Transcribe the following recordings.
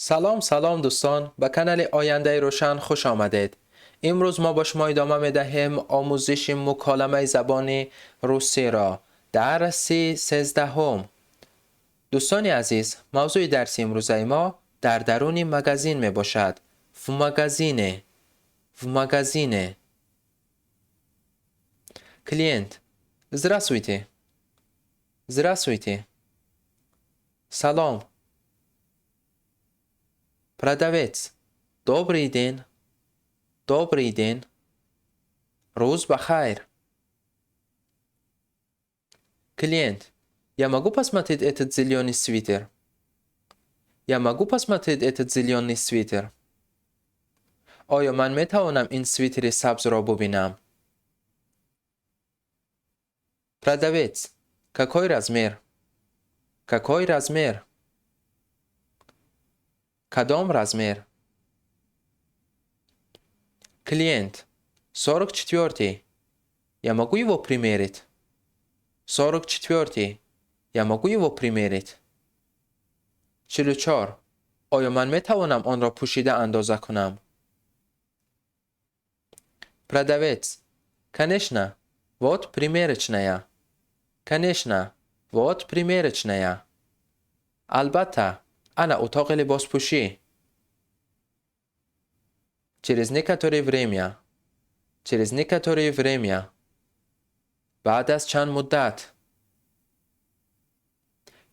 سلام دوستان، به کانال آینده روشن خوش آمدید. امروز ما با شما ادامه می دهیم آموزش مکالمه زبان روسی را درس 13. دوستان عزیز، موضوع درس امروز ما در درون مگزین می باشد. в магазине. Клиент: здравствуйте. Салом. Продавец: добрый день. Роз бахайр. Клиент: я могу посмотреть этот зеленый свитер? آیا من می توانم این سویتر سبز را ببینم؟ Продавец: какой размер? کدام размер? Клиент: 44. Я могу его примерить? Я могу его примерить? 44. آیا من می توانم آن را پوشیده اندازه کنم؟ Продавец: конечно, вот примерочная. البته، انا اتاق لباس پوشی. Через некоторое время. بعد از چند مدت.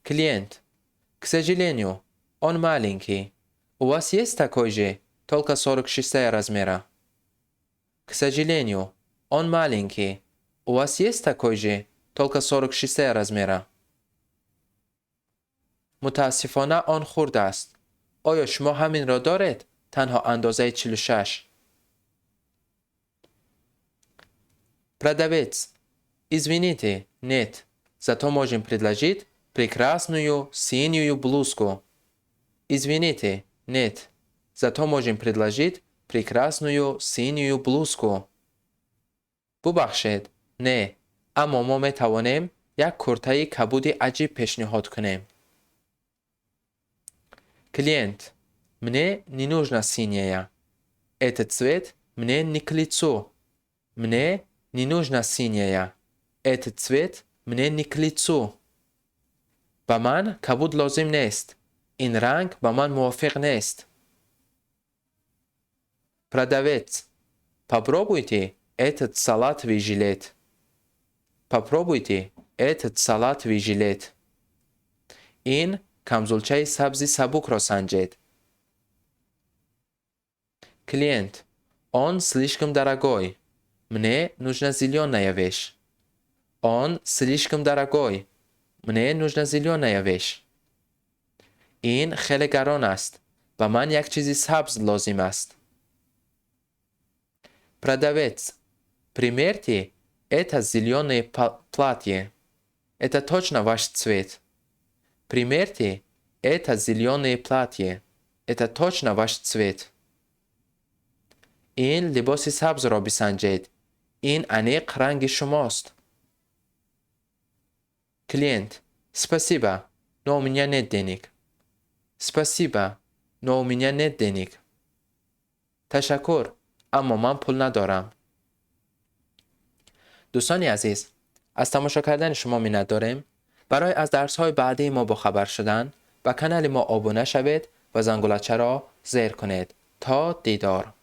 Клиент: к сожалению, он маленький. У вас есть такой же, только 46 размера? К сожалению, он маленький. У вас есть такой же, только 46 размера? متاسفانه آن خرد است. آیا شما همین را دارید؟ تنها اندازه 46. Продавец: извините, нет. Зато можем предложить прекрасную синюю блузку. Извините, нет. Зато можем предложить прекрасную синюю блузку. ببخشید، نه. اما ما می توانیم یک کرته کبودی عجیب پیشنهاد کنیم. Клиент: мне не нужна синяя. Этот цвет мне не к лицу. Мне не нужна синяя. Этот цвет мне не к лицу. به من کبود لازم نیست. این رنگ به من موافق نیست. Продавец: попробуйте этот салатовый жилет. این کمزلچه سبزی سبک را سنجید. Клиент: он слишком дорогой. Мне нужна зеленая вещь. Мне нужна зеленая вещь. این خیلی گران است. به من یک چیزی سبز لازم است. Продавец: примерьте это зеленое платье. Это точно ваш цвет. Примерьте это зеленое платье. Это точно ваш цвет. این لباس سبز را بسنجید. این انیق رنگ شماست. Клиент: спасибо, но у меня нет денег. تشکر، اما من پول ندارم. دوستان عزیز، از تماشا کردن شما منت داریم. برای از درس‌های بعدی ما با خبر شدن به کانال ما ابونه شوید و زنگولچه را زیر کنید. تا دیدار.